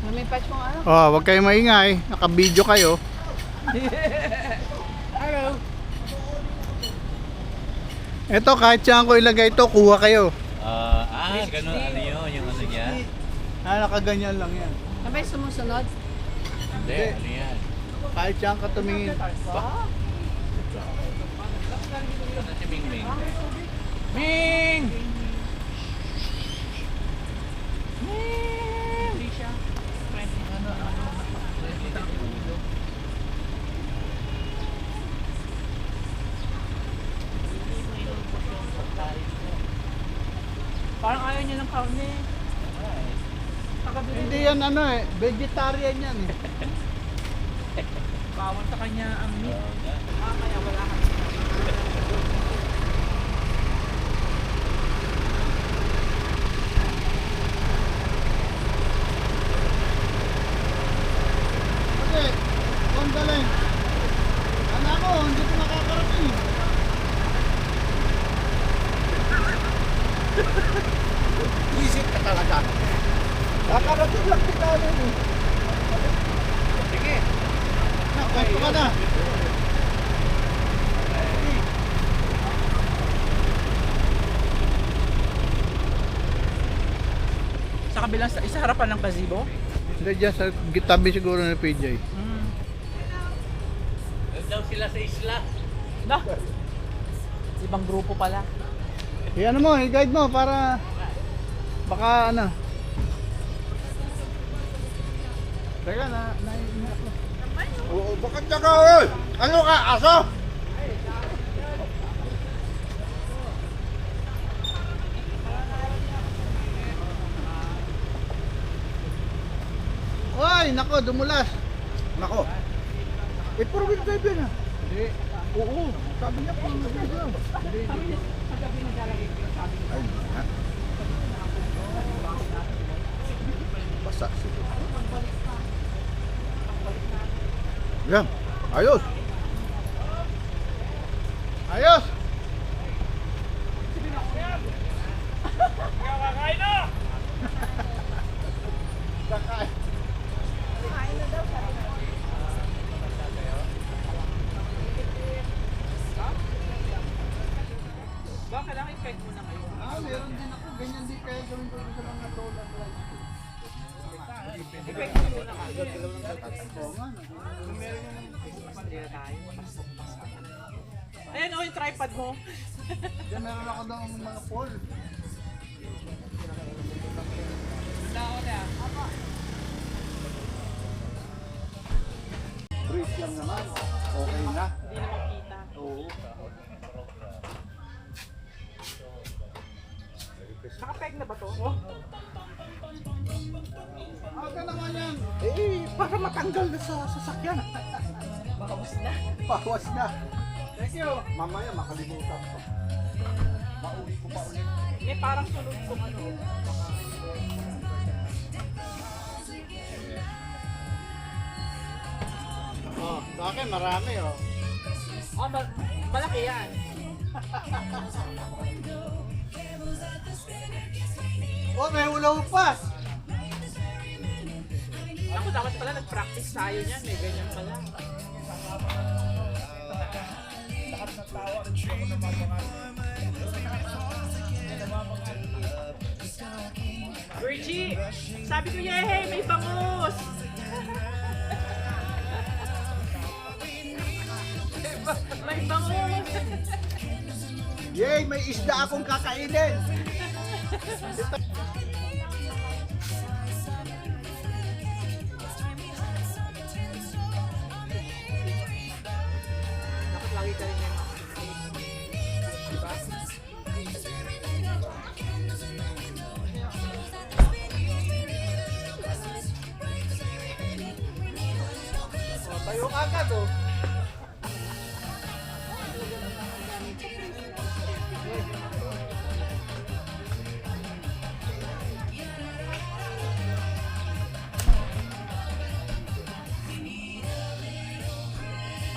Lumipas yung ano. Oh, wag kayong maingay. Naka-video kayo. Hello. Ito, kahit saan ko ilagay ito, kuha kayo. Ganun, ano yun, yung ano niya? Nakaganyan lang yan. Sabay sumusunod. Hindi, ano yan? Kahit saan ka tumingin. Ano si Ming Ming? Ming! Parang ayaw niya ng karne. Hindi yan ano eh, vegetarian yan eh. Bawal sa kanya ang meat. Kaya wala ka. Kasi, kondaling. Anak ko, hindi ko makakarating. Isip ka talaga. Kakarating lang kita rin eh. Sige. Nakapagpo ka na. Sa kabilang, isa harapan ng gazebo? Hindi dyan sa tabi siguro ng PJ. Doon daw sila sa isla. Na? Ibang grupo pala. Ano mo, i-guide mo para baka ano. Teka na, Oo, bakit ka oy? Ano ka, aso? Oy, nako, dumulas. Nako. Eh, puro wheel drive yan ah. Hindi. Oo, sabi niya puro wheel drive yan. Ay, ha? Basa siguro. Yan, ayos. Ayos. Kakain. Baka kailangan i-check muna kayo. Meron din ako. Ganyan din kaya gawin ko sa mga solar light. I-check mo muna kayo. Oo nga, no? Hindi tayo. Ayan o yung tripod mo. Diyan meron ako daw ng mga pole. Breeze lang naman. Okay na. Hindi naman kita. Oo. Nakapeg na ba to? Aga naman yan. Eh, para matanggal na sa sasakyan. Bawas na. Bawas na. Thank you. Mamaya makalimutan pa. Mauwi ko pa ulit. Hindi parang sunod kung ano. Oh, sa akin marami oh. Oh, malaki yan. Oh, may ulaw pa. Ako dapat pala nag-practice tayo niyan. May ganyan pala. Virgie! Sabi ko niya, hey, may bangus! May bangus! Yay, may isda akong kakainin. Dapat lagi ka rin yan. Diba? Oh, tayo agad oh.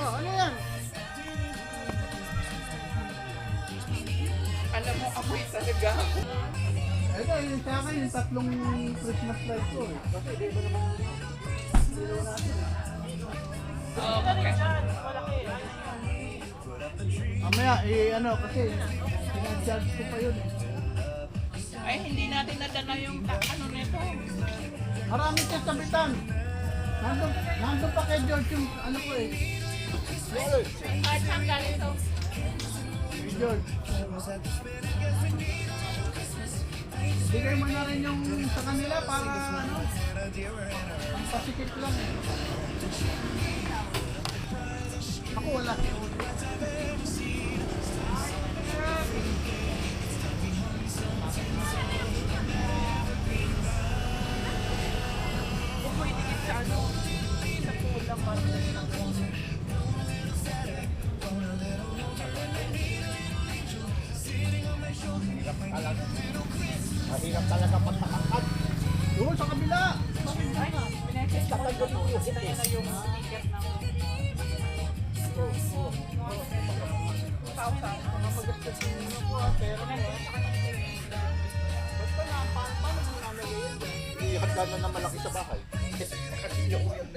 Oh, ano yan? Alam mo, amoy talaga ako. Ito, yung sa akin, yung tatlong Christmas light ko eh. Kasi di ba naman ilaw natin eh. Mamaya, ano, kasi pinag-charge ko pa yun eh. Ay, hindi natin nadala yung ano nito. Marami siya sabitan. Nandun pa kay George yung ano ko eh. Ay, saan galing ito? Kay George. Bigay mo na rin yung sa kanila para ano, ang pasikip lang eh. Ako wala. Kung pwede dikit sa ano, sa pulang para Mahirap talaga pagkakakad. Doon sa kabila. Ay, pinag-check ko ito na yung sticker ng 2,000. Magastos yung po pero basta na, paano mo nalagay yan dyan? Ihagdan na malaki sa bahay. Kasi yung yung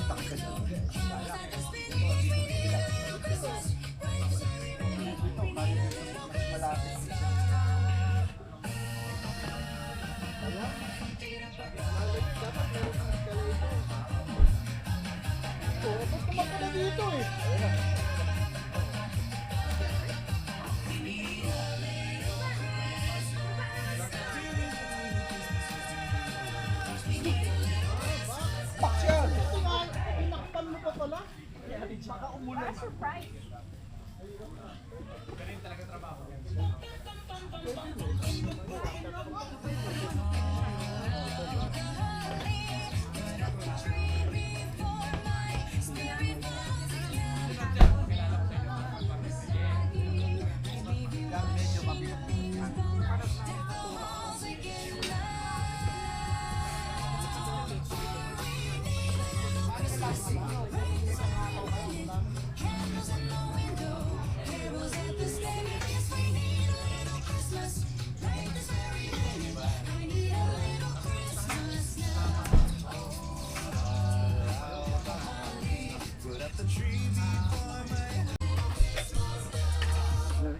tangkas. Dito eh. Box yan! Pinakpan mo pa pala? Baka umulan. Surprise!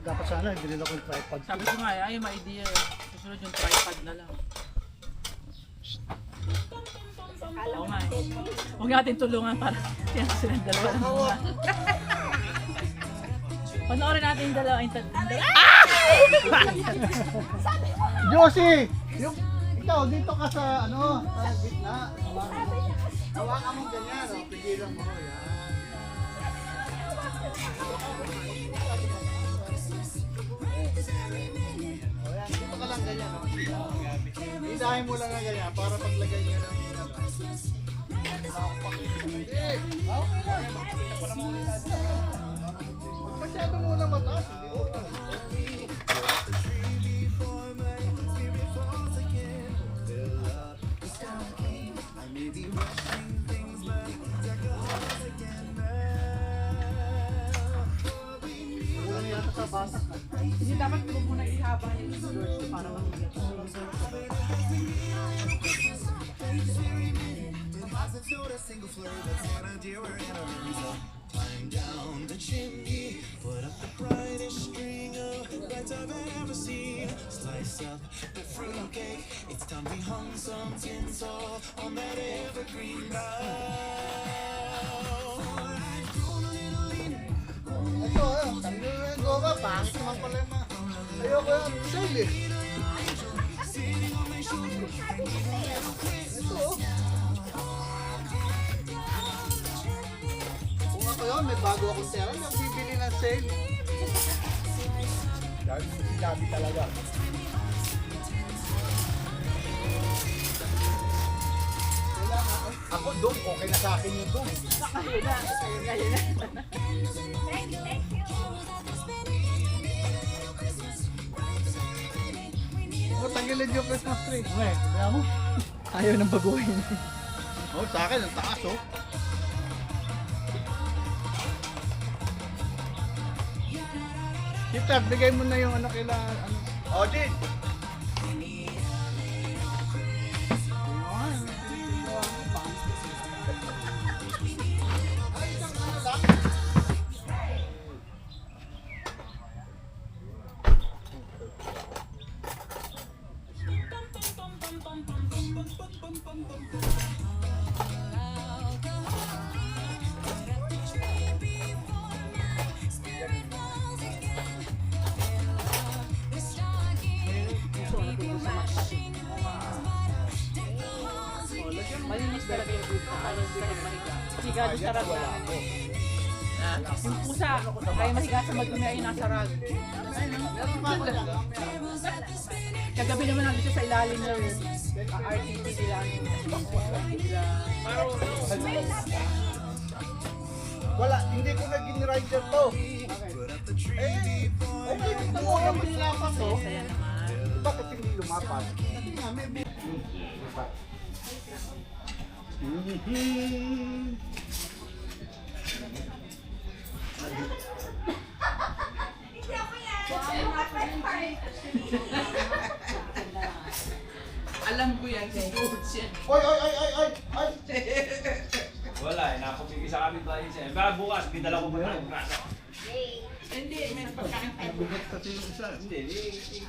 Dapat sana, bilhin ako yung tripod. Sabi ko nga, ay may idea. Susunod yung tripod na lang. Oo nga eh. Huwag natin tulungan para yan silang dalawa lang muna. Panoorin natin yung dalawa. Josie! Yung, ikaw, dito ka sa, ano, sa gitna. Hawakan mo ganyan, oh. Pigilan mo, yan. O yan, dito ka lang ganyan, oh. Isahin mo lang na ganyan, para paglagay niya ng masyado muna mataas. Wala na yata sa basak. Hindi dapat ko muna ihaba yung George para mahigat. Ito, tanggal na yung goga, pangit naman pala yung mga... Ayoko yung sale eh. Ito oh. Kung ako yun, may bago akong tera, nagbibili ng sale. Sinabi talaga. Ako doon, okay na sa akin yung doon. Ayun na. Ayun na. Oh, tanggalin yung Christmas tree. Okay, kaya mo. Ayaw nang baguhin. Oh, sa akin, ang taas oh. Kita, bigay mo na yung ano kailangan. Ano. Oh, Jin! chika doon sa rag namin. Yung pusa, kaya mahiga sa madumi ay nasa rag. Kagabi naman nandito sa ilalim ng RTP nila. Wala, hindi ko naging rider to. Gusto mo yung pinilapan to? Saya naman. Bakit hindi lumapat? Alam ko yan, si George yan. Ay! Wala, napapigil sa kami tayo siya. Baka bukas, bidala ko ba tayo? Hindi, may pagkain tayo. Bugat kasi yung isa. Hindi,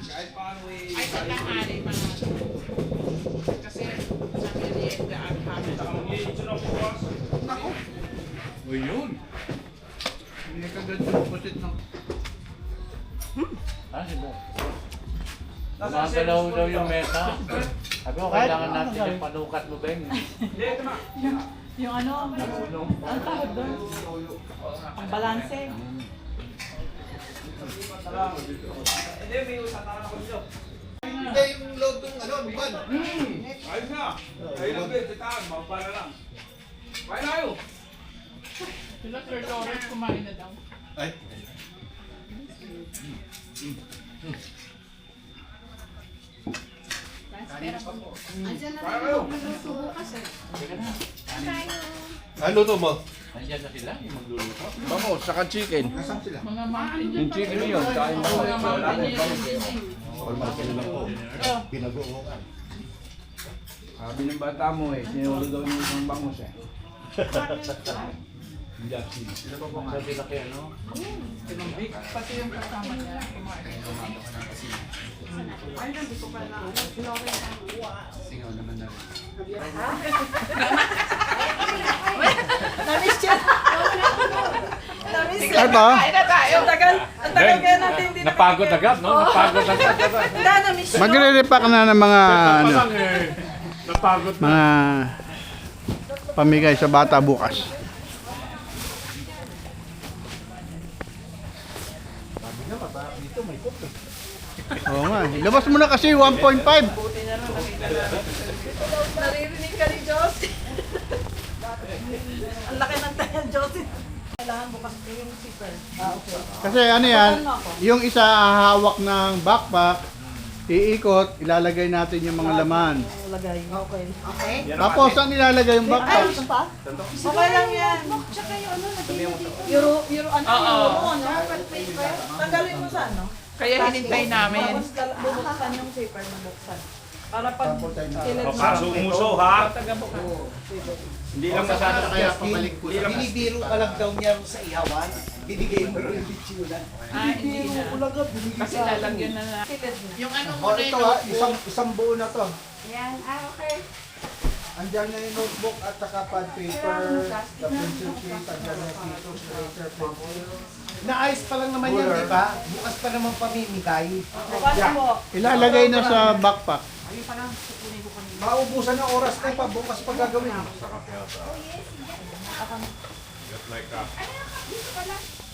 kahit paano eh. Ay, sa tanghali mga. Kasi sa merienda ang kami. Saka mag-iitso na bukas. Nako! O yun. Hindi ka ganyan pusit ng... Ano mo? Gumagalaw daw yung mesa. Sabi ko, kailangan natin yung panukat mo, Beng. Hindi, ito na. Yung ano, ang tawag doon? Ang balanse. Hindi, may usataran ako dito. Hindi yung load ng ano, ban. Ayos na. Ayun lang, Ben. Titaan, mababa lang. Kain na kayo. Sila Sir Lawrence kumain na daw. Ay. Ano to mo? Nandiyan na sila, yung magluluto. Bango, saka chicken. Nasaan sila? Mga mountain Yung chicken yun, saka yung bango. Mga mountain Pinag-uukan. Sabi ng bata mo eh, sinulo daw yung isang bangus eh. Sabi na kaya, no? Pati yung kasama niya kumain. Ay, hindi ko pala. Singaw naman na rin. Namiss siya. Namiss siya. Ano ba? Kain na tayo. Ang tagal kaya natin hindi Napagod agad, no? Napagod agad. Wala, namiss siya. Magre-repack na ng mga ano, Parang eh, napagod na. mga pamigay sa bata bukas. Oo nga, labas mo na kasi 1.5. Naririnig ka ni Josie. Ang laki ng tayo, Josie. Kailangan bukas ko yung zipper. Okay. Kasi ano yan, yung isa hawak ng backpack, iikot, ilalagay natin yung mga laman. Lagay. Okay. Okay? Tapos saan ilalagay yung backpack? pa? Okay lang yan. Tsaka yung ano, Euro, ano, euro, ano? Tanggalin mo sa ano? Kaya hinintay namin. Bubuksan yung zipper na buksan. Para pag O, kaso umuso, ha? Hindi lang masyado kaya pabalik ko. Binibiro ka lang daw niya sa ihawan, binigay mo yung bitsura. hindi na. Kasi lalagyan na na. Yung ano mo Oh, na ito ha, isang buo na to. Yan, okay. Andiyan na yung notebook at saka pad paper, the pencil case, andiyan na yung scissors, eraser, pencil. Naayos pa lang naman yan, di ba? Bukas pa naman pamimigay. Bukas mo. Ilalagay na sa backpack. Maubusan ng oras na pa, bukas pa gagawin.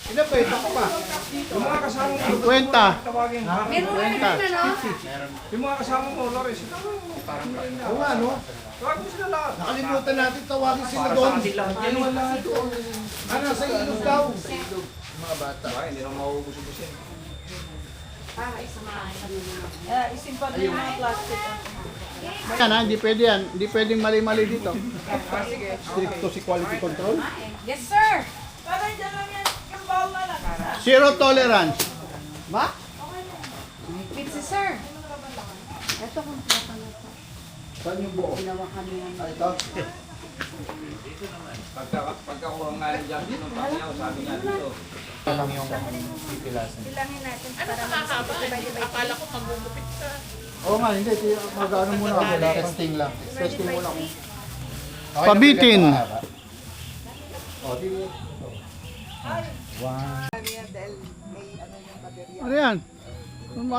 Ilan ba ito pa? Yung mga kasama mo, 50. tawagin. Meron na rin ano? Yung mga kasama mo, Loris, Oo nga, no? tawag mo sila lahat. Nakalimutan natin tawagin sila doon. Ano wala doon? Ano, sa ilog daw. Hindi na mauubos-ubos yan. Isimpan mo yung mga plastic. Yan ha, hindi pwede yan. Hindi pwedeng mali-mali dito. Stricto si quality control. Yes, sir! Para dyan lang yan. Yung bowl na lang. Zero tolerance. Ma? Pizza, sir! Ito kung pinapan na ito. Saan yung buo? Ginawa kami yan. Ah, ito? Pagkakuha nga rin dyan, nung pangyaw, sabi nga dito. Bilangin natin Ano para sa kakaba? Akala ko magugupit ka. Oo nga, hindi. Mag-ano muna ako. Testing lang. Testing muna ako. Okay, Pabitin. O, di Ano yan?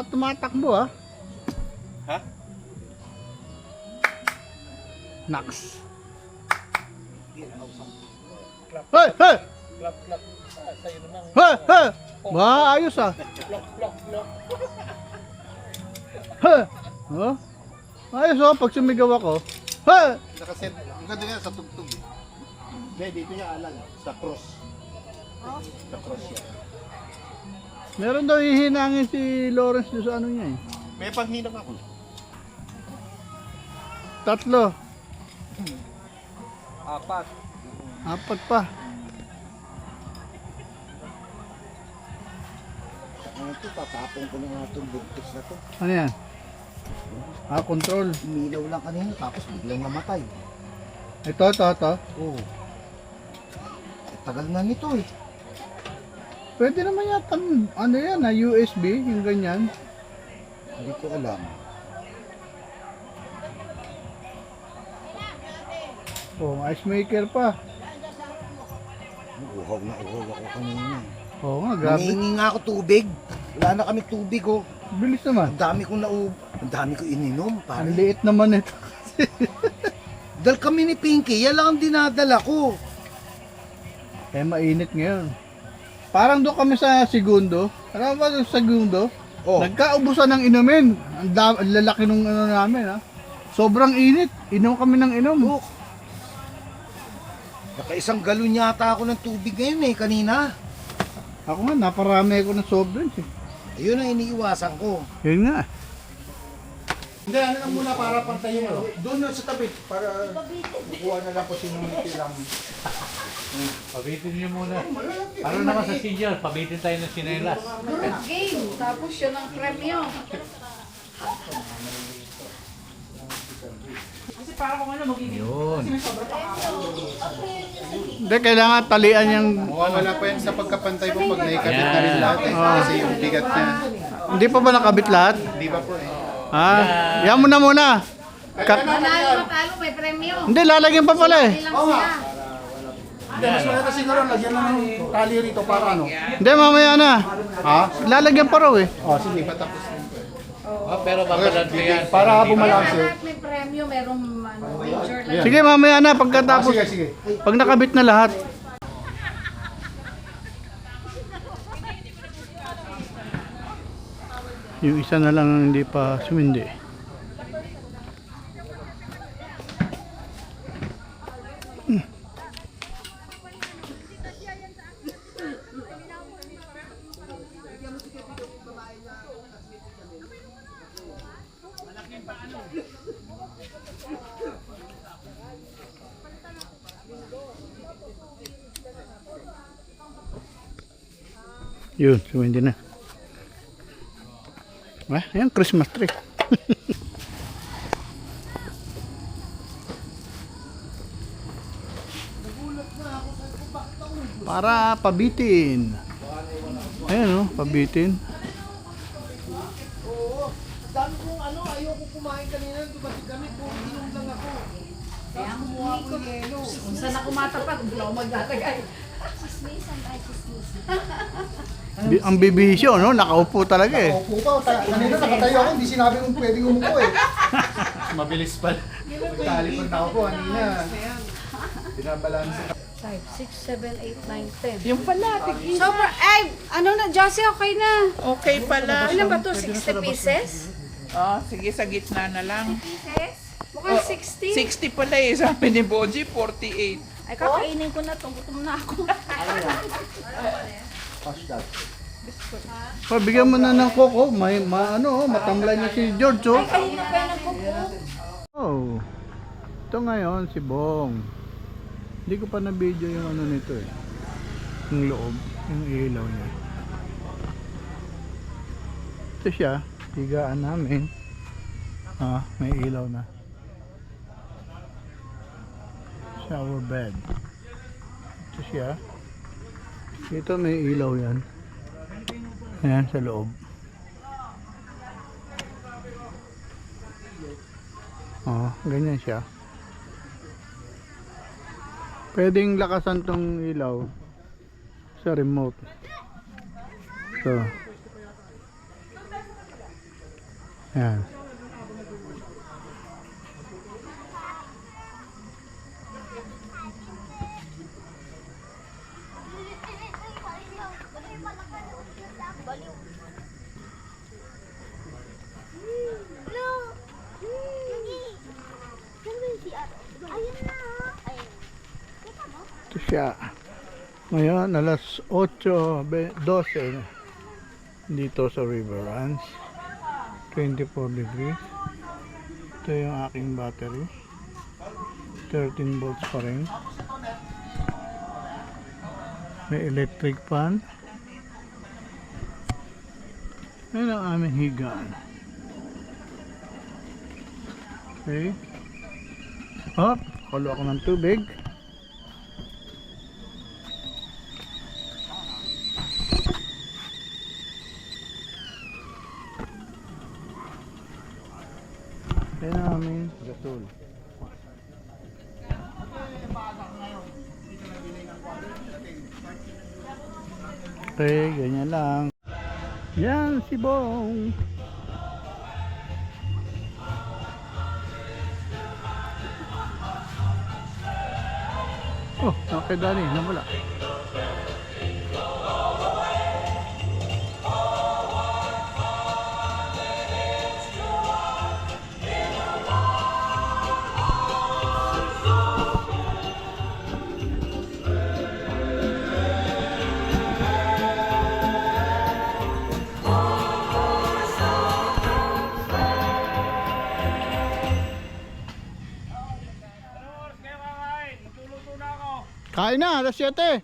Tumatakbo ha? Ha? Naks. Hey! Hey! Hey! Hey! Maayos ah. Hey! Oh? Ayos oh, pag sumigaw ako. Hey! Nakaset. Ang ganda nga sa tugtog. Hindi, dito niya alam. Sa cross. Sa cross yan. Meron daw hihinangin si Lawrence doon sa ano niya eh. May panghinang ako. 3. 4 pa. Ano ito, tatapong ko na nga itong buntis na to. Ano yan? Control. Umilaw lang kanina, tapos biglang namatay. Ito. Oo. Tagal na nito eh. Pwede naman yata, ano yan USB, yung ganyan. Hindi ko alam. Oh, ice maker pa. Uhaw na uhaw ako kanina. Oo nga, grabe. Nangingi nga ako tubig. Wala na kami tubig oh. Bilis naman. Ang dami ko ininom. Ang Pare. liit naman ito. Dahil kami ni Pinky, yan lang ang dinadala ko. Eh, mainit ngayon. Parang doon kami sa segundo. Alam mo ba sa segundo? Oh. Nagkaubusan ng inumin. Ang lalaki nung ano namin ha. Sobrang init. Inom kami ng inom. Oh. Naka-1 galon yata ako ng tubig ngayon eh, kanina. Ako nga, naparami ako ng soft drinks eh. Ayun ang iniiwasan ko. Yun nga. Hindi, ano lang muna para pantay yung ano. Doon na sa tabi, para bukuha na lang po sinulang. Pabitin niyo muna. Ano naman sa senior? Pabitin tayo ng sinelas. Game. Tapos yun ang premyo. Kasi para kung ano, magiging... Yun. Hindi, kailangan talian yung... Wala pa yan sa pagkapantay po pag naikabit Yan. na rin lahat eh. Kasi yung bigat niya. Hindi pa ba nakabit lahat? Di ba po eh. Ha? Yan mo na muna. Manalo matalo, may premyo. Hindi, lalagyan pa pala eh. Ilang sila. Hindi, mas maganda siguro lagyan lang ng tali rito para ano. Hindi, mamaya na. Ha? Lalagyan pa raw eh. Oh, sige. Di pa tapos rin po eh. Oh, pero babalad ko yan. Para Kaya bumalanse. lahat may premyo, merong major lang. Sige, mamaya na. Pagkatapos, Sige. pag nakabit na lahat. Yung isa na lang ang hindi pa sumindi. Yun, sumindi na. Ayan, Christmas tree. Para pabitin. Ayan pabitin. Dami kong ano, ayoko kumain kanina. Dumating kami, kung inom lang ako. Kaya ang kumuha ko yelo. Kung saan ako matapat, hindi ako maglalagay. Ang bibisyo, no? Nakaupo talaga eh. Opo pa, kanina nakatayo ako, hindi sinabi kong pwedeng umupo eh. Mabilis pa. Magtalipon na ako po kanina. Binabalansa. 5, 6, 7, 8, 9, 10. Yung pala, tigil. Sobrang, ay, ano na, Josie, okay na. Okay pala. Ano ba to, 60 pieces? Oh, sige, sa gitna na lang. Pieces? Mukhang 60. 60 pala eh. Sabi ni Boji, 48. Ay, kakainin ko na to. Gutom na ako. Bigyan mo na ng koko. Matamlay na si George, oh. Kanina pa yung nagpupo. Oh. Ito ngayon, si Bong. Hindi ko pa na-video yung ano nito eh. Yung loob, yung ilaw niya. Ito siya, higaan namin. May ilaw na. Shower bed. Ito siya. Dito may ilaw yan. Ayan sa loob. Ganyan siya. Pwedeng lakasan tong ilaw sa remote. So. Ayan. Ito siya. Ngayon, alas 8:12 dito sa River Ranch. 24 degrees. Ito yung aking battery. 13 volts pa rin. May electric fan. Yan ang aming higaan. Okay. Hop, kulo ako ng tubig. Yan ang aming gasol. Okay, ganyan lang. Yan si Bong. Oh, okay Dani, nawala. Kain na, alas 7.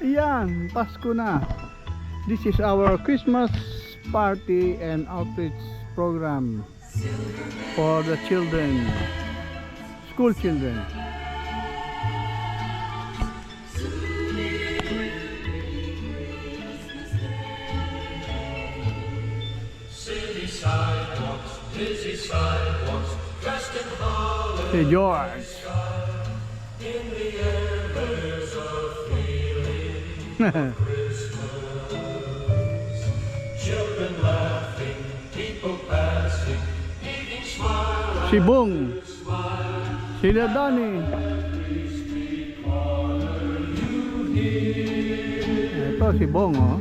Ayan, Pasko na. This is our Christmas party and outreach program for the children. School children. Hey George. Si Bong. Sila Dani. Ito si Bong, oh.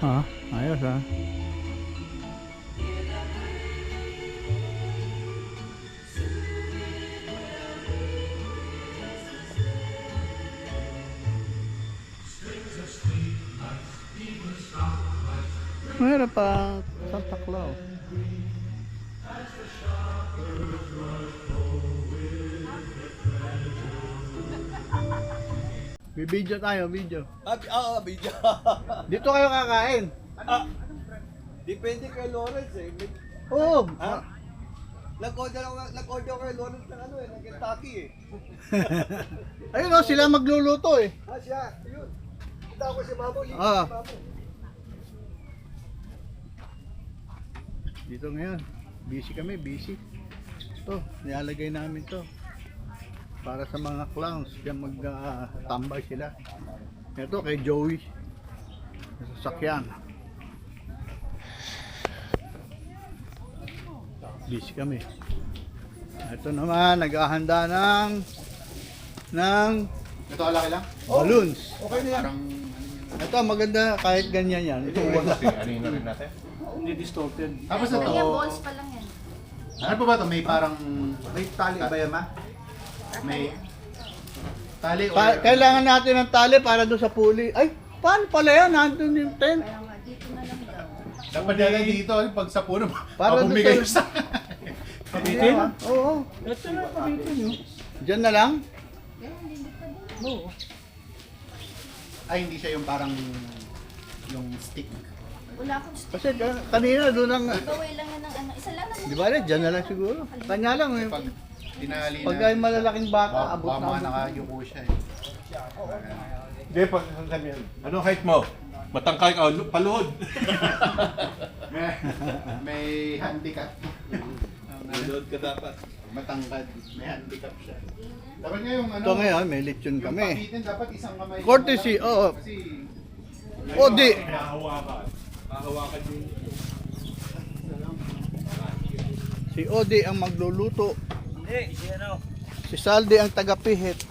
Ha, ayos ha. Mayroon pa Santa Claus. Bibidyo tayo, video. Oo, video. Dito kayo kakain. Depende kay Lawrence eh. Oo. Nag-order ako kay Lawrence ng ng Kentucky eh. Ayun oh, sila magluluto eh. Siya, yun. Kita ko si Mamo, libre Ah. si Mamo. Dito ngayon, busy kami, busy. Ito, nilalagay namin to para sa mga clowns, diyan magtambay sila. Ito kay Joey sa sasakyan. Busy kami. Ito naman, naghahanda ng Ito alaki lang? balloons. Okay na yan. Ito maganda kahit ganyan yan. Ito wala. Ano na rin natin? Tapos ito, Kaya balls pa lang yan. ano pa ba ito? May parang, may tali ba yan ma? May tali or... Kailangan natin ng tali para doon sa puli. Ay, paano pala yan? Nandun yung tent. Kaya nga, dito na lang daw. Dapat yan dito, pag sa puno, Para mabumigay doon sa... Kabitin? Oo. Ito na, kabitin yun. Diyan na lang? Kaya hindi pa din. Oo. Ay, hindi siya yung parang yung stick. Wala akong stick. Kasi kanina doon ang... Baway lang yan ng ano. Isa lang naman. Di ba rin? Diyan na lang siguro. Kanya lang. Eh. Pag tinali Pag ay malalaking bata, abot baka na abot. nakayuko siya eh. Hindi, pag sabihin, anong height mo? Matangkay ka, paluhod. May handicap. Nanood ka dapat. Matangkad. May handicap siya. Dapat nga yung ano. Ito ngayon, may lechon Yung kami. pabitin dapat isang kamay. Courtesy, oo. Kasi Odi. Mahawakan. Mahawakan din. Si Odi ang magluluto. Hindi, si ano. Si Saldi ang taga-pihit.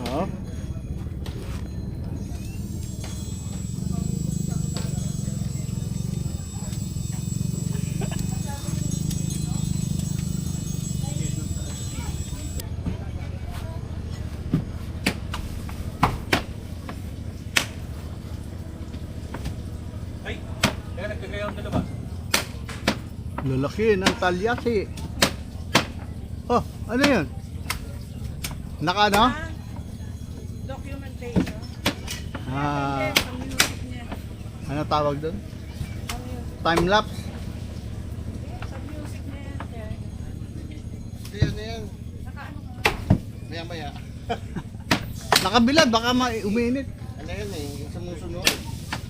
Oo. Ay, kaya nagkagayang dalawa. Lalaki ng talyasi. Oh, ano yun? Naka ano? Documentation. Ah, Ang music niya. ano tawag doon? Time lapse. Sa music niya yan, sir. yan na yan. Maya maya. Nakabilad, baka uminit. Ano yan eh, yung sumusunod.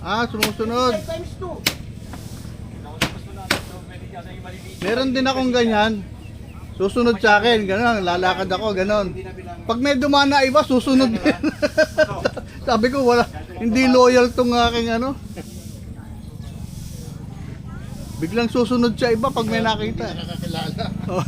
Ah, sumusunod. Times 2. Meron din akong ganyan. Susunod sa akin, gano'n, lalakad ako, gano'n. Pag may dumaan na iba, susunod din. Sabi ko, wala, hindi loyal tong aking ano. Biglang susunod sa iba pag may nakita. Nakakilala. Oh.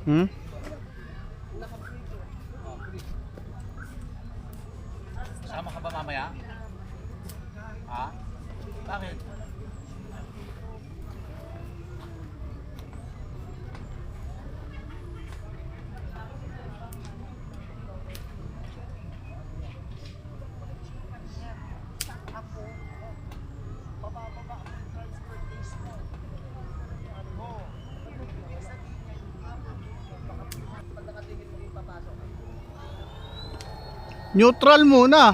Hmm? Sama ka ba mamaya? Ha? Bakit? Neutral muna.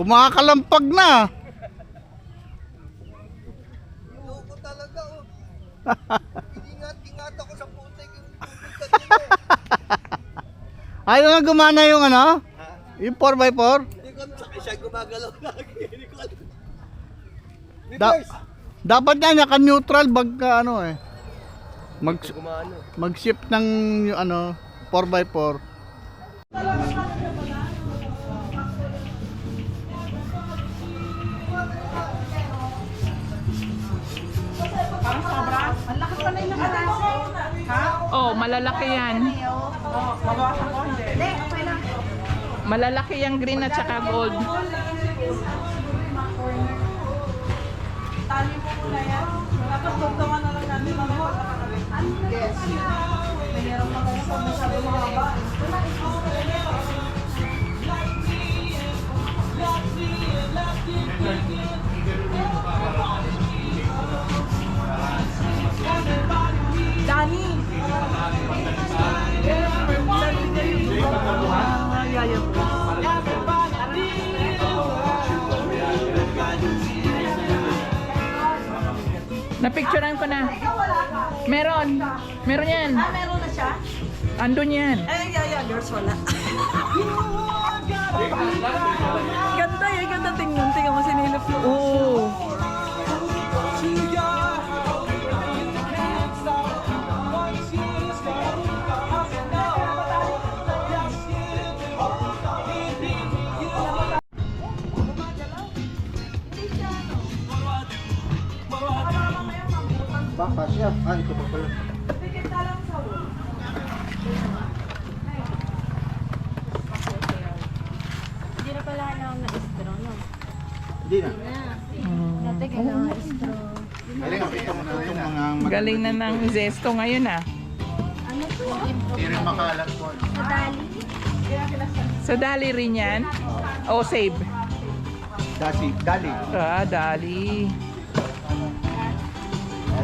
Kumakalampag na. Loko talaga, oh. Ingat ako sa putik yung tubig kanina. Ayaw na gumana yung ano? Yung 4x4? Hindi ko alam, siya gumagalaw lagi. Hindi ko alam. Dapat nga naka-neutral pagka ano eh. Gumano. Mag-shift ng yung ano 4x4. Parang sobra. Ang laki pala yung nakalasa. Ha? Oh, malalaki yan. Mabawasan ko, hindi. Hindi, okay lang. Malalaki yung green at saka gold. Tali mo muna yan. Tapos tugtungan na lang natin mga yes. Mayroon pa kayo kung masabi mga ba. Dani! Napicturean ko na. Meron. Meron yan. Ah, meron na siya? Andun yan. Girls, wala. Ganda eh, ganda tingnan. Tingnan mo sinilip mo. Oo. Baka siya. Ah, ito pa pala. Hindi na pala kailangan na istro, no? Hindi na. Dati kailangan istro. Galing ang ito mga Galing na ng zesto ngayon ah. Ano to? Hindi rin makalat po. Madali. So dali rin yan? O save? Dali. Ah, dali.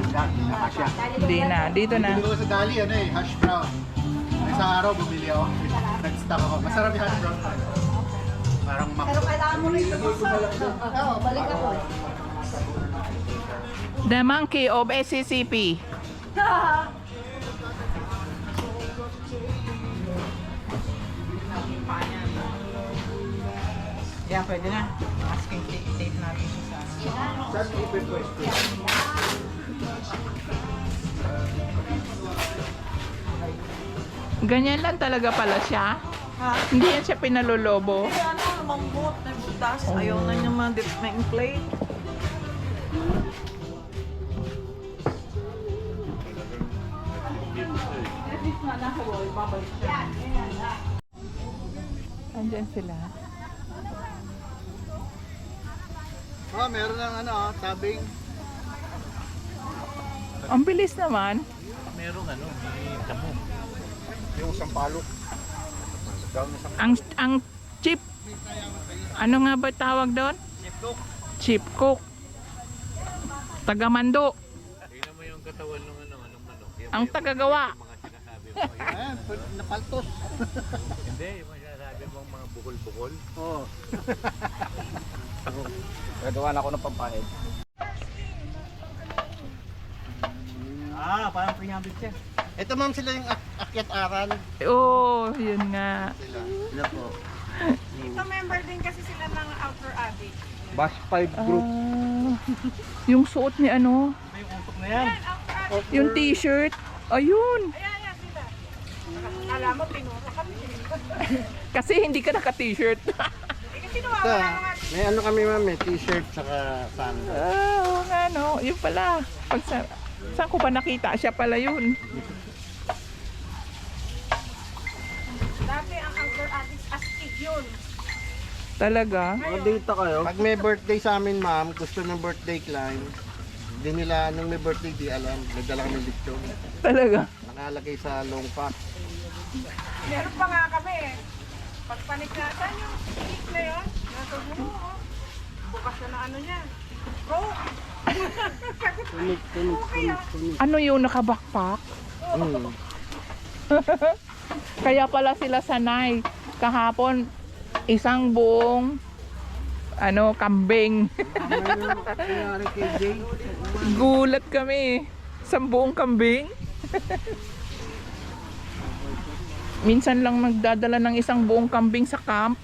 Dali na siya. Hindi na. Dito na. Bumili ko sa dali, ano eh, hash brown. Isang araw bumili ako. Nag-stock ako. Masarap yung hash brown. Parang Pero kailangan mo rin ito sa... Oo, balik ako eh. The monkey of SCCP. Yeah, pwede na. Asking tape natin siya sa... Ganyan lang talaga pala siya? Ha? Hindi yan siya pinalolobo? Kasi ano, lumambot, nagbutas. Ayaw na niya ma-inflate. Andyan sila. Oh, meron ng ano, tabing. Ang bilis naman. Merong ano, may damo. yung sampalok. Ang chip. Ano nga ba tawag doon? Chip cook. Tagamando. Tingnan mo yung katawan ng ano, anong manok. Yung Ang tagagawa. mga sinasabi mo. Ayan, napaltos. Hindi, yung mga sinasabi mo mga bukol-bukol. Oo. Gagawa na ako ng pampahid. Ah, parang 300 siya. Ito ma'am sila yung akyat aral. Oo, yun nga. Sila po. So member din kasi sila ng Outdoor Abbey. Bash 5 group. Yung suot ni ano, May utok na yan. yung t-shirt. Ayun. Ayan sila. Akala mo tinuro kami. Kasi hindi ka naka-t-shirt. Kasi nawawala na nga. May ano kami ma'am, may t-shirt saka sandal. Oo nga no, yun pala. Saan ko ba nakita? Siya pala yun. Dati ang Outdoor Abbey astig yun. Talaga? Dito kayo. Pag may birthday sa amin ma'am, gusto ng birthday climb. Hindi nila nung may birthday di alam. Nagdala kami lechon. Talaga? Nakalagay sa long pack. Meron pa nga kami eh. Pagpanikatan yung stick na yun. Nasa gulo oh. Bukas na na ano niya. Bro! Ano yung naka-backpack? Kaya pala sila sanay. Kahapon, isang buong kambing. Gulat kami. Isang buong kambing. Minsan lang nagdadala ng isang buong kambing sa camp.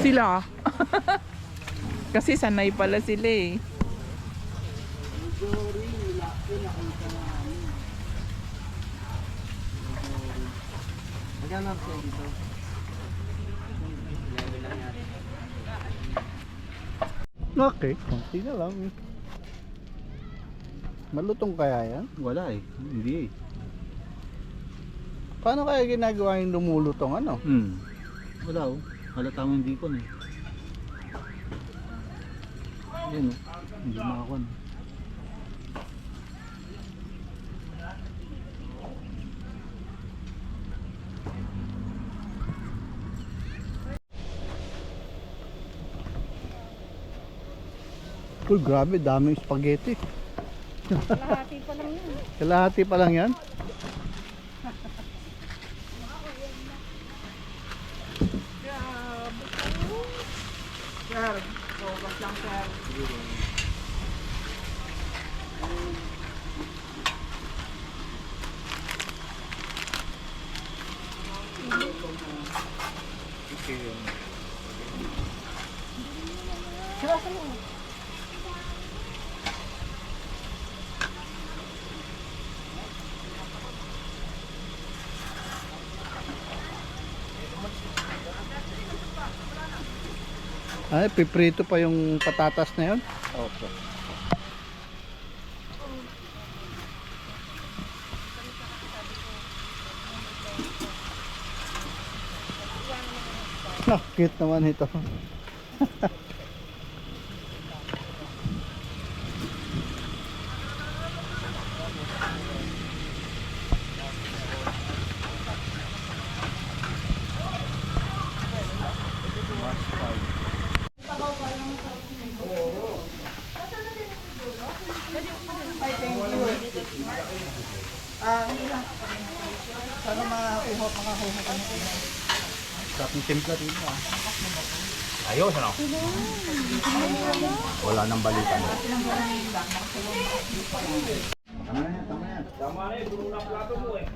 Sila. Kasi sanay pala sila eh. Magkano po dito? Okay, konti na lang. Malutong kaya yan? Wala eh. Hindi eh. Paano kaya ginagawa yung lumulutong ano? Wala oh. Halata mo hindi ko na eh. Yan oh. Hindi makakon. Uy, grabe, daming spaghetti. Kalahati pa lang yun. Kalahati pa lang yan? Sir, focus lang sir. Ay, piprito pa yung patatas na yun? Opo. No, cute naman ito. Sana makakuha ka na. Sa ating timpla dito ah. Ayos, ano? Wala nang balikan. Tama na eh, puro na plato mo eh.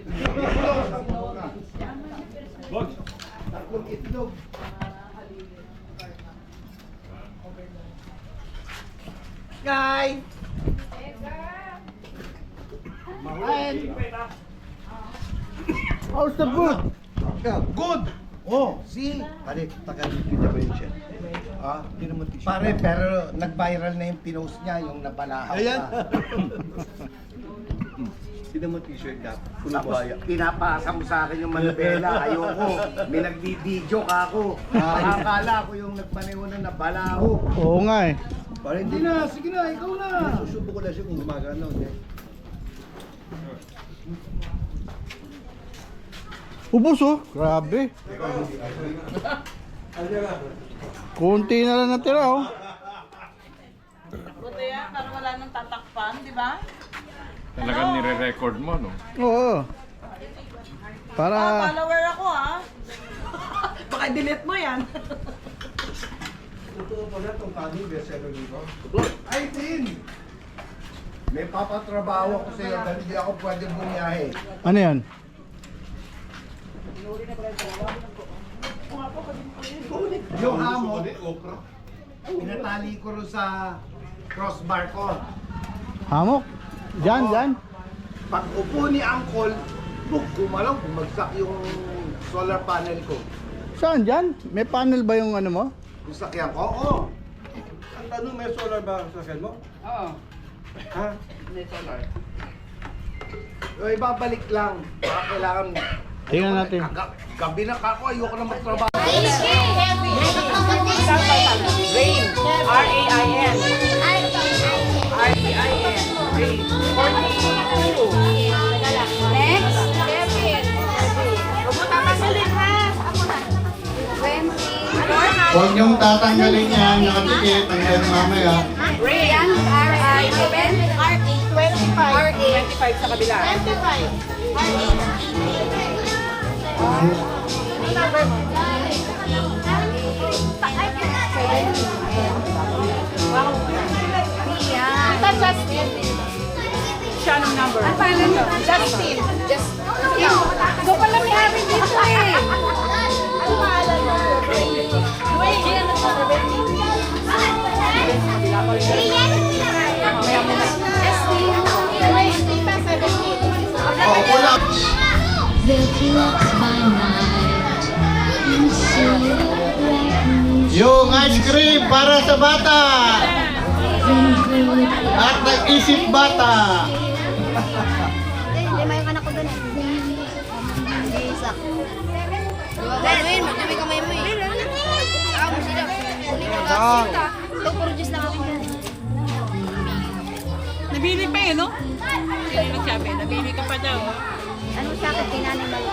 Bogs! Tatlong itlog. Guys! How's the food? Good! Oh, see? Pare, Tagalog kita ba yun siya? Ah, Hindi naman t-shirt. pare, pero nag-viral na yung pinost niya, yung nabalahaw Ayan. ka. Hindi naman t-shirt dapat. Puno Tapos buhaya. pinapasa mo sa akin yung manubela, ayoko. May nagbi-video ka ako. Akala ko yung nagpaneho na nabalaho. Oo nga eh. Pare, Hindi na, sige na, ikaw na. Susubo ko na siya kung gumagana. Hindi. Ubus oh. Grabe. Kunti na lang natira oh. Buti yan, para wala nang tatakpan, di ba? Talagang nire-record mo, no? Oo. Para Follower ako ha. Baka delete mo yan. Totoo pala itong kanin, bestseller dito. Ay, Tin! May papatrabaho ko sa'yo dahil hindi ako pwede bumiyahe. ano yan? Yung hamon, pinatali ko rin sa crossbar ko. Hamok? Diyan, Oo. diyan. Pag upo ni Uncle, gumalaw, bumagsak yung solar panel ko. Saan diyan? May panel ba yung ano mo? Yung sakyan ko, oo. Ang tanong, may solar ba sa sakyan mo? Oo. Ha? May solar. O, ibabalik lang. Baka kailangan... Tingnan natin. Gabi na kako, ayoko na magtrabaho. Rain. R-A-I-N. R-A-I-N. Rain. 42. Next, Kevin. Huwag mo tatagalin ha. Ako na. 20. Huwag niyong tatanggalin yan. Nakatikit. Hanggang mamaya. Rain. R-I-N. R-A. 25 sa kabila. 25. Kita Justin. Siya anong number? Ang pangalan mo? Justin. Justin. Ikaw pala may ari dito eh. Ang pangalan mo? Dwayne. ST. Dwayne. Tita 17. Oh, wala. Yung ice cream para sa bata. At nag-isip bata. Lima yung anak ko doon. Hindi isa. Gawin, magdami kamay mo eh. Ako mo sila. Ito, puro juice lang ako. Nabili pa eh, no? Sino nagsabi? Nabili ka pa daw. Ano sa akin, kinanay mali.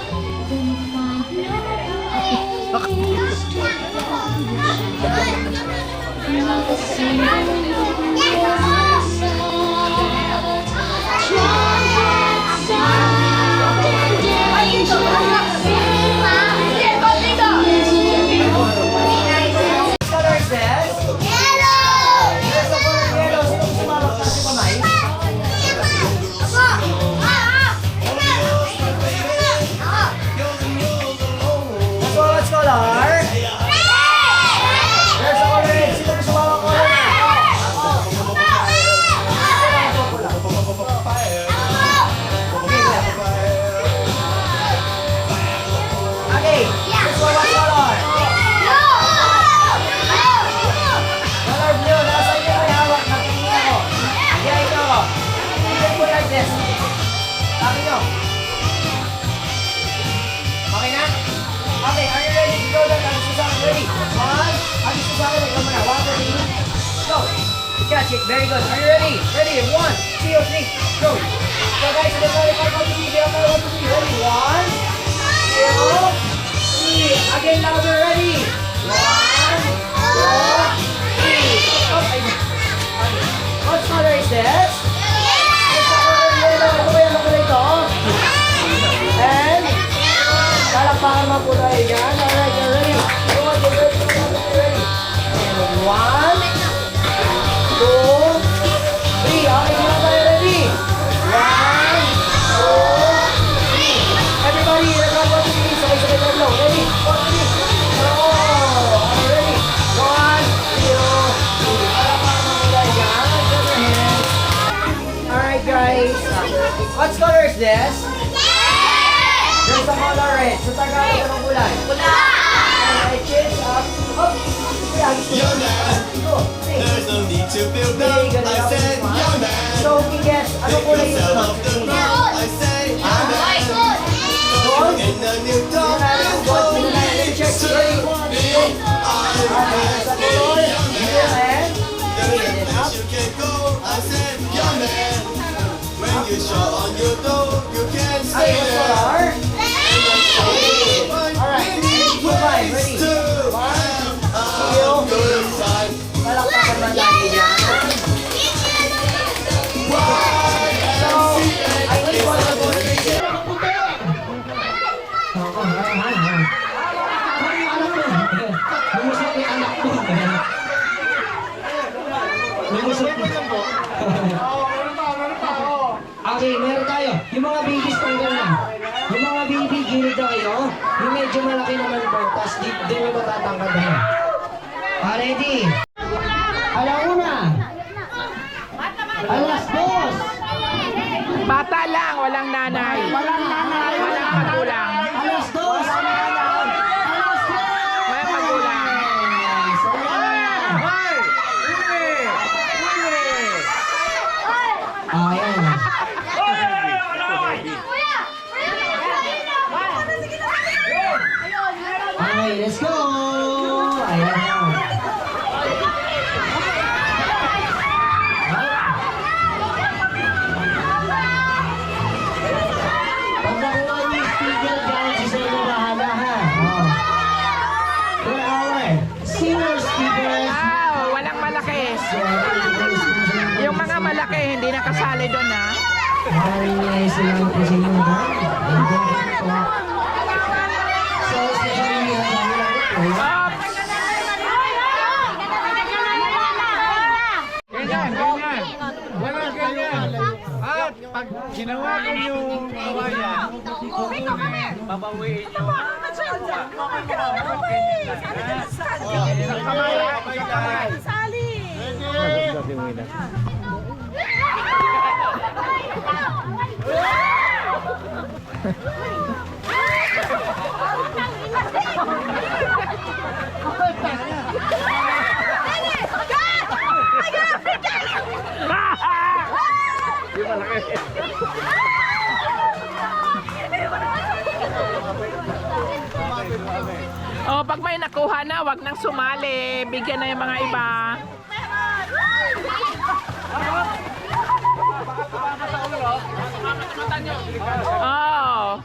catch it. Very good. Are you ready? Ready? 1, 2, 3, go. So guys, so let's start 1, 2, 3. Ready? 1, 2, 3. Again, louder. Ready? 1, 2, 3. Oh, what color is this? It's a color yellow. Ito ba yung color ito? And palakpakan mo po tayo dyan. Alright, you're ready. You're ready. And 1, 2, 3. Okay, muna tayo. Ready? 1, 2, 3. Everybody, nag-1, 2, 3. Sabay-sabay tayo lang. Ready? 1, 2, 3. Go! Okay, ready? 1, 2, 3. Palakpakan mo po tayo dyan. Put your hands. Alright, guys. What color is this? There's a color red. Sa Tagalog, anong kulay? Pula! Alright, kids, up. Up! Go! There's no need to feel Very down. good. I said, young man. So, guess, anong kulay yung sunod? I say, young man. Gold? In the new dawn, Gold, gold. Let's check. Ready? Alright, sa color. Here and... There's no place you can go. I said, young man. When you show on your door, you can Ay, stay what there. color? Alright, ready? 1, 2, 3. Palakpakan ba lagi dyan? So, I will want to go to the Okay, meron tayo. Yung mga babies tanggal na. Yung mga baby, gilid na kayo. Yung medyo malaki naman po, tapos di mo matatangkad na. Ready? Alauna. Alas dos. Bata lang, walang nanay. Walang nanay. Walang magulang. Alas dos. Alas tres. Walang magulang. Ayan. Okay, let's go! Ayan na. Pag nakuha niyo yung sticker, gano'n si Sir bahala ha. Oh. For our senior speakers, Walang malaki. Yung mga malaki, hindi nakasali doon ha. maraming silang presinyo ha. And then, so, especially, Ganyan, ganyan. Walang ganyan. At pag ginawa ko yung kawayan, babawiin nyo. Oh, pag may nakuha na, wag nang sumali. Bigyan na yung mga iba. Oh.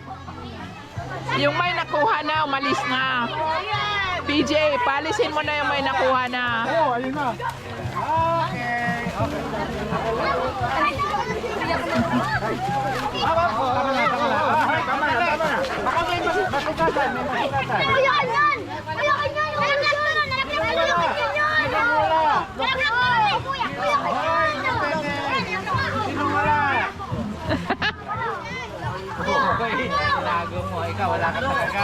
Yung may nakuha na, umalis na. PJ, palisin mo na yung may nakuha na. Oh, ayun na. Okay. Tama na. Tama na. Baka may masukatan. Ayakan yan! Ayakan yan! Nalaglag ko na! Nalaglag ko na! Kuya! Sino wala? Lago mo. Ikaw, wala ka talaga.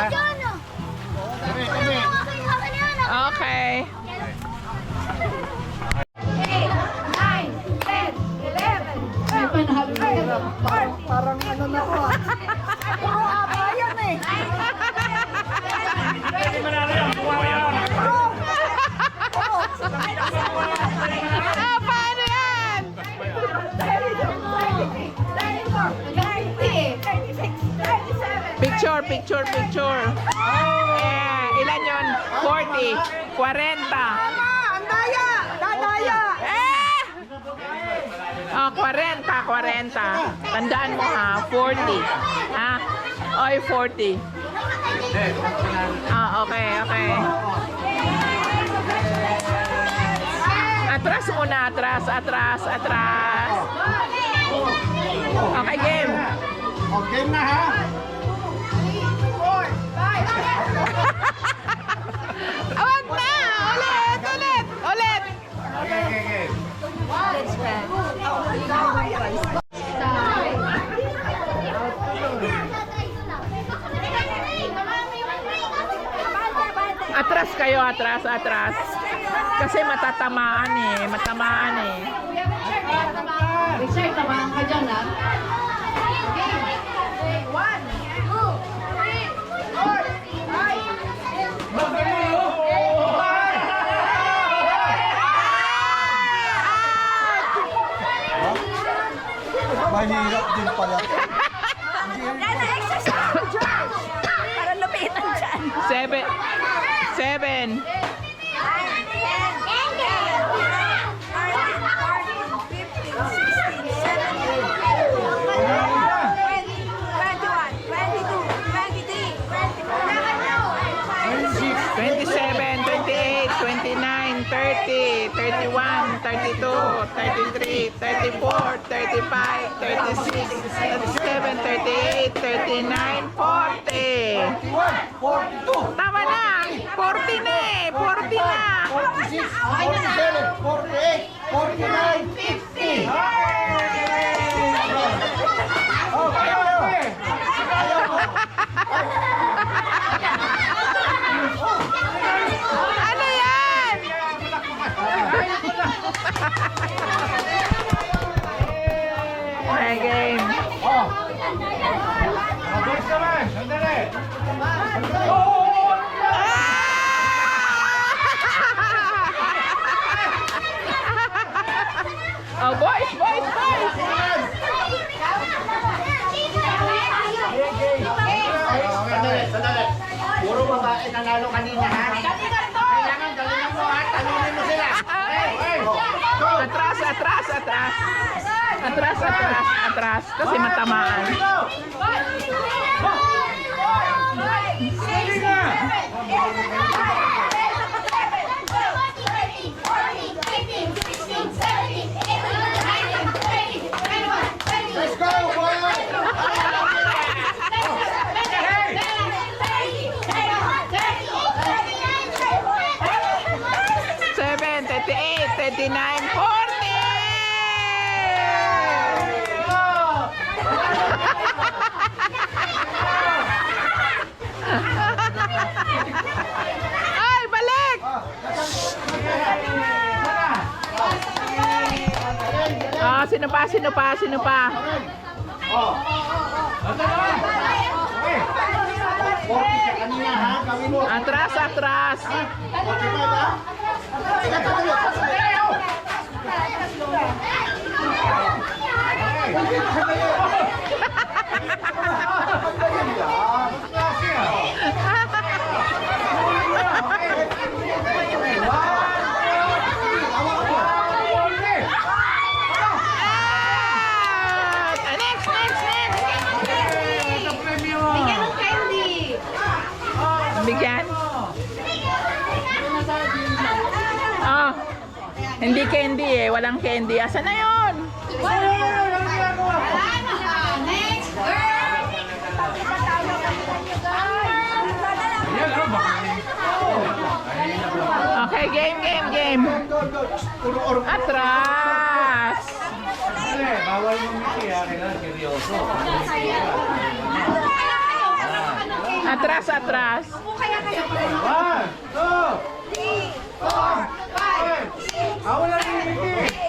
Okay. 8, 9, 10, 11, 12, parang ano na ko. Puro aba yan eh. Paano yan? 34, 36, 37. Picture. Ilan yun? 40, 40. Ang daya! Dadaya! Oh, 40. Tandaan mo ha, 40. Ha? Oy, 40. Ah, okay. Atras muna, atras. Okay, game. Game na ha. Awag na! Ulit! Okay. Atras kayo, atras. Kasi matamaan eh. Richard, tamaan ka dyan, ha? Mahirap din pala. Yan na exercise, George! Para lupitan dyan. 7. 27, 28, 29, 30, 31, 32, 33, 34, 35, 36, 37, 38, 39, 40. 42. Tama na! 40 na eh! 40 na! 46, 47, 48, 49, 50. Ano yan? May game. Mabilis naman, sandali. Oh, boys! Sandali. Puro babae nanalo kanina ha. Kailangan galingan mo ha. Talunin mo sila. Atras. Kasi matamaan. Let's go, boy! 7, 38, 39, 40! Ay, balik! Ah, sino pa? Kanina ha, gawin mo. Atras. Next. Bigyan ng candy. Bigyan? Ah, hindi candy eh. Walang candy. Asa na yun? Next, girl! Okay, game. Atras. Bawal yung Mickey ha, kailangan seryoso. Atras. 1, 2, 3, 4, 5. Wala yung Mickey.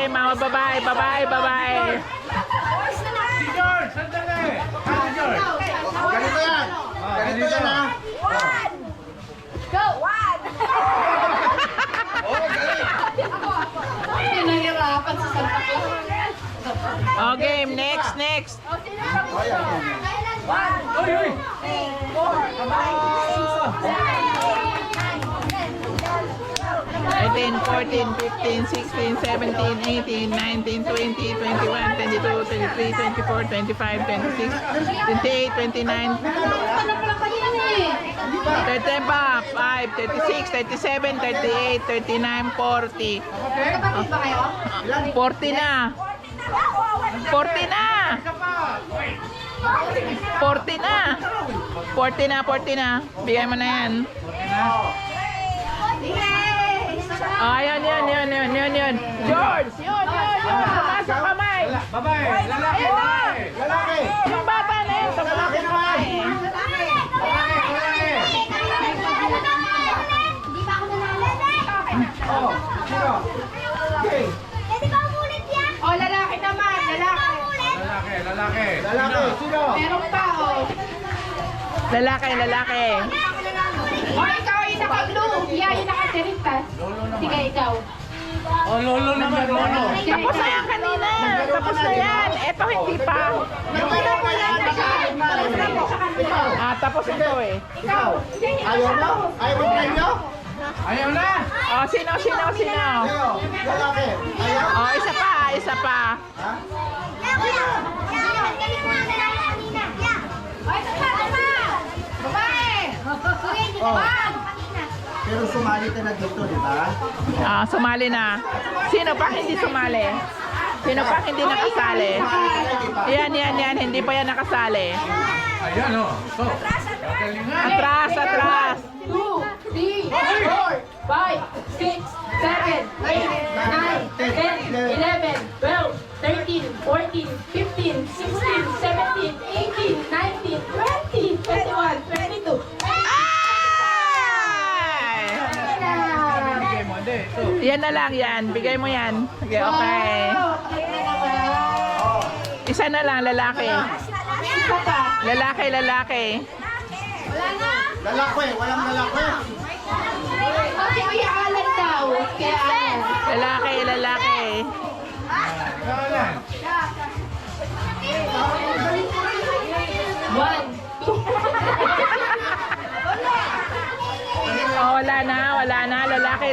Bye-bye, mama. Bye-bye. Bye-bye. Bye-bye. Si George, sandali! Si George! Ganito yan. Ganito yan ha. Go! Pinahirapan sa Santa Claus. Oh, game. Next. Uy, uy! 13, 14, 15, 16, 17, 18, 19, 20, 21, 22, 23, 24, 25, 26, 28, 29, 30 pa, 5, 36, 37, 38, 39, 40. Kapatid ba kayo? 40 na. 40 na. 40 na. 40 na, 40 na. Bigay mo na yan. Ah, yan. George, yun. Pumasok kamay. Babae! Lalaki! Ayun na. Lalaki! Yung bata na yun. Pumasok kamay. Hindi pa ako nanalo. Oh, sino? Okay. Pwede ba umulit yan? O, lalaki naman, lalaki. Lalaki! Lalaki, sino? Meron pa, o. Lalaki. O, ikaw yung naka-blue. Yeah, yung naka-seritas. Sige, ikaw. Oh, lolo naman, lolo! Tapos na yan kanina. Tapos na yan. Eto hindi pa. Tapos ito eh. Ikaw. Ayaw mo? Ayaw mo premyo? Ayaw na! Oh, sino? Ayaw. Lalaki. Ayaw? Oh, isa pa. Ha? Oh. Pero sumali ka na dito, di ba? Sumali na. Sino pa hindi sumali? Sino pa hindi nakasali? Yan. Hindi pa yan nakasali. Ayan, oh! So, galingan! Atras. 2, 3, 4, 5, 6, 7, 8, 9, 10, 11, 12, 13, 14, 15, 16, 17, 18, 19, 20, 21, 22. Bigay mo, hindi. Ito. Yan na lang yan. Bigay mo yan. Okay, okay. Isa na lang, lalaki. Lalaki. Wala na? Lalaki, walang lalaki. Kasi Kuya Alan daw. Kaya Alan. Lalaki. Ikaw lang. 1, 2. Oh, wala na. Lalaki.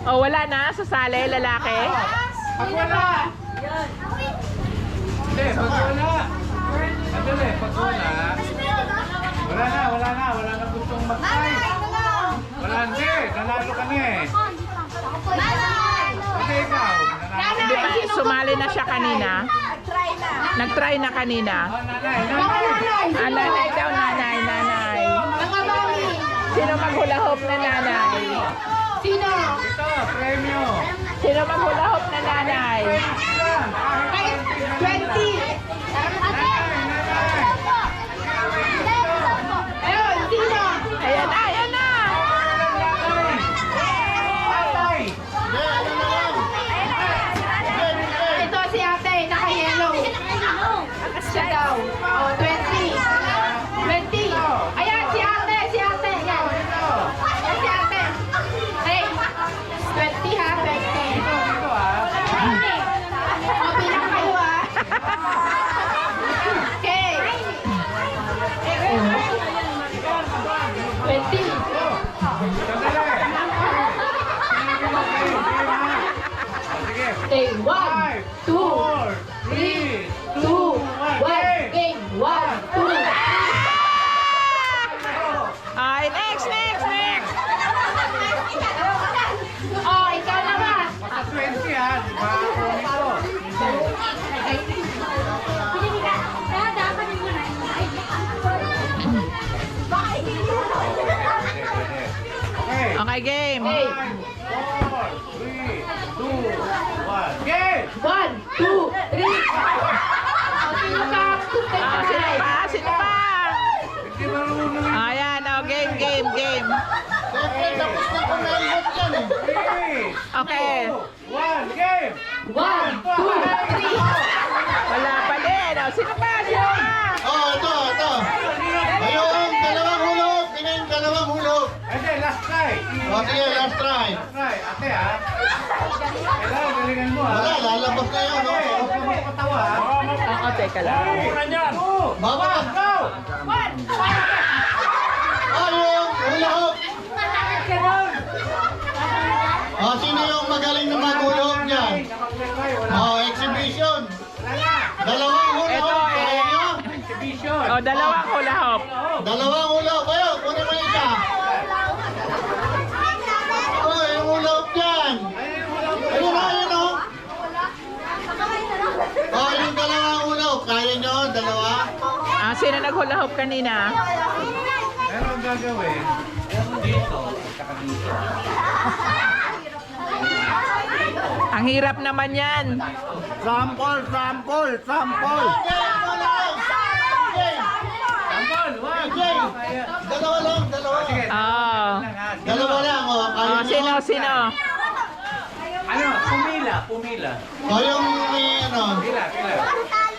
Oh, wala na. Sasali, lalaki. Pag wala! Hindi, pag wala! Sandali, pag wala. Wala na gustong mag-try. Wala, hindi. Nanalo ka na eh. Hindi ikaw. Nanalo. Di ba, sumali na siya kanina? Nag-try na kanina. Oh, nanay. Nanay daw, nanay. Sino maghula hoop na nanay? Sino? Ito, premyo. Sino maghula hoop na nanay? 20. Ayun, sino? Ayan na. Ito si ate, naka-yellow. Siya daw. Oh, 20. 20. Ayan, si ate. Yan. Ayan, si ate. Hey, 20 ha, 20. O, bilang kayo ha. Okay. 20. Okay, 1, 2, 3, 2, 1, game, 1, 2. Ay, next. Oh, ikaw naman. Basta 20 ha, di ba? Okay. Okay, game. 5, 4, 3, 2, 1, game! 1, 2, 3. Sino ka? Si Okay. One, game! 1, 2, 3. Wala pa din. O, sino pa? Sino pa? Oh, ito. Ayun, dalawang hulog. Tingin, dalawang hulog. Ate, last try. O, sige, last try. Last try. Ate, ha? Kailangan, galingan mo, ha? Wala, lalabas na yun. Ate, huwag ka magpatawa, ha? Oo, teka lang. Baba! Ayun, hulog! O, sino yung magaling na maghulog dyan? O, exhibition. Dalawang hulog. Ito, Kaya nyo? Exhibition. O, dalawang hula hop. Dalawang hulog. Ayun, kunin mo isa. O, yung hulog dyan. Ayun o. O, yung dalawang hulog. Kaya nyo, dalawa? Ah, sino naghula hop kanina? Pero ang gagawin, dito, saka dito. Ang hirap naman yan. Sample. Tambol, one. Dalawa lang. Oh. Dalawa lang, o. Kaya Oh, nyo? sino? Ano? Pumila. O, yung may ano. Pila.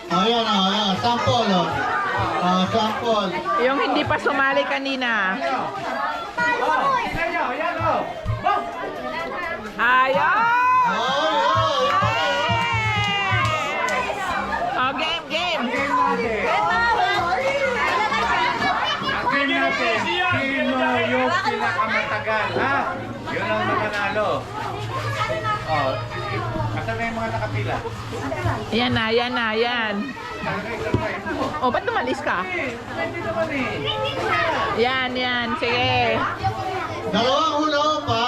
O, yan o. Sample o. Sample. Yung hindi pa sumali kanina. Oh, tignan nyo, yan, oh. Boom! Ayun! Oh, Oh, game. Game natin. Sino yung pinakamatagal, ha? Yun ang mananalo. Oh, kasama yung mga nakapila. Yan na. Oh, ba't tumalis ka? Pwede naman eh. Yan. Sige. Dalawang hulog pa.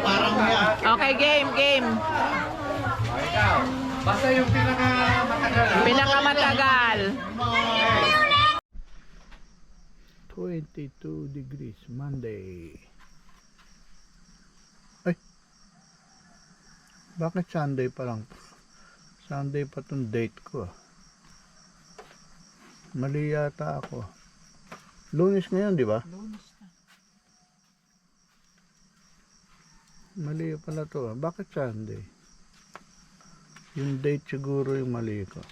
Parang yan. Okay, game. Oh, ikaw. Basta yung pinakamatagal, ha? Pinakamatagal. 22 degrees Monday. Ay. Bakit Sunday pa lang? Sunday pa tong date ko. Mali yata ako. Lunes ngayon, di ba? Mali pala to. Bakit Sunday? Yung date siguro yung mali ko.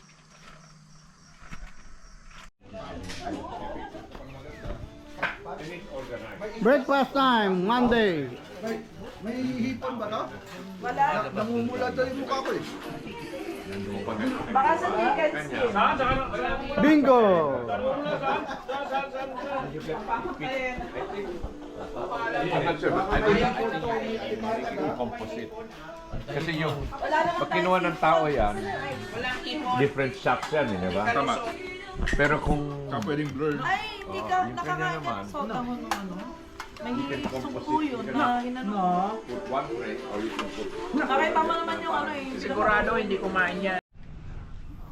Breakfast time, Monday. May hipon ba to? Wala. Namumula daw yung mukha ko eh. Baka sa chicken skin. Bingo! Composite. Kasi yung pag kinuha ng tao yan, different shocks yan, di ba? Tama. Pero kung Ay, hindi ka nakakain ng sota mo nung ano. May sumpo yun na ginano. put one tray or you can put Nakita mo naman yung ano eh. Sigurado hindi kumain yan.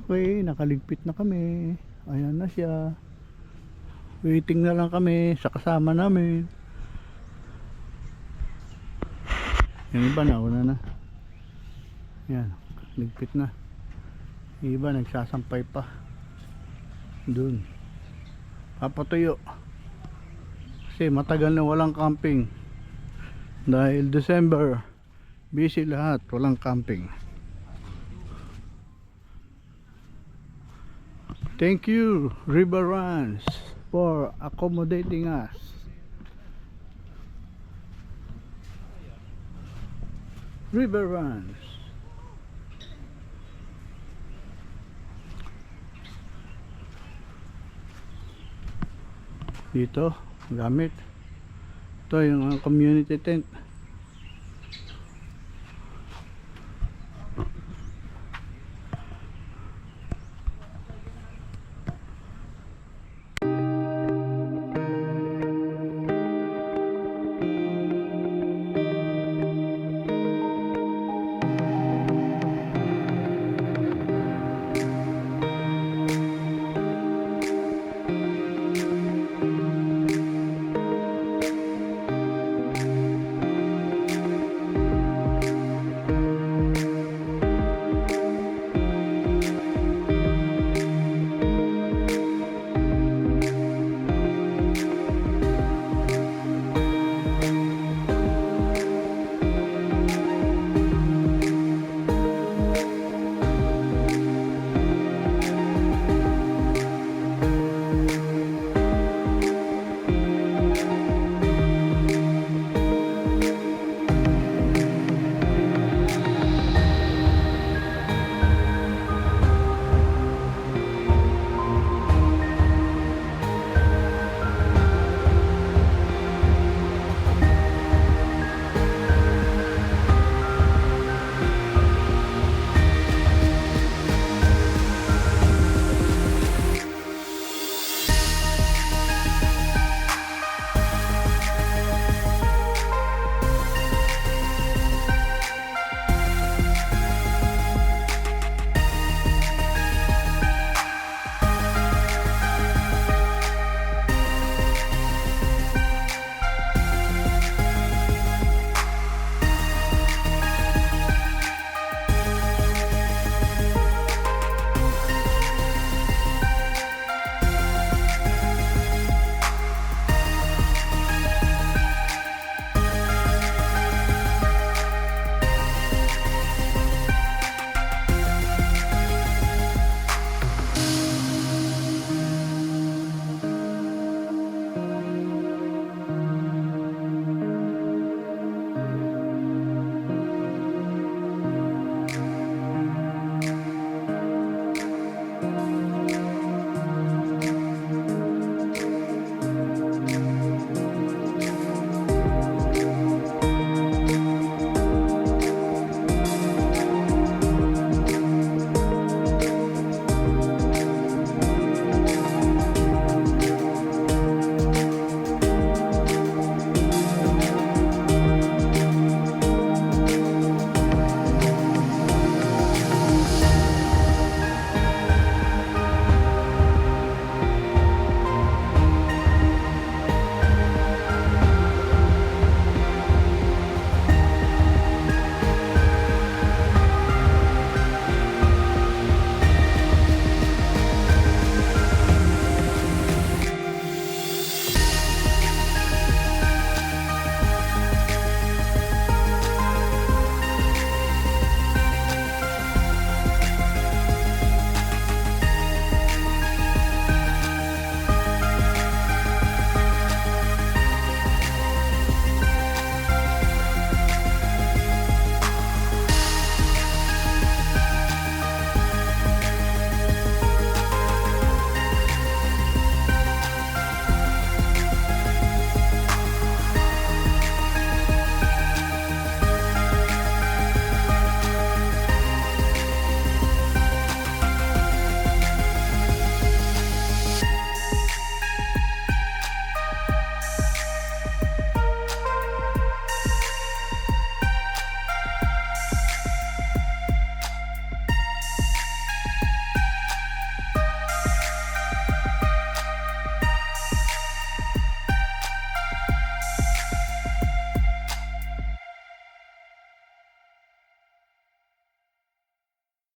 Okay, nakaligpit na kami. Ayan na siya. Waiting na lang kami sa kasama namin. Yung iba nauna na. Yan, ligpit na. Yung iba nagsasampay pa. Doon. Papatuyo. Kasi matagal na walang camping. Dahil December, busy lahat, walang camping. Thank you, River Runs, for accommodating us. River Runs. Dito, gamit. Ito yung community tent.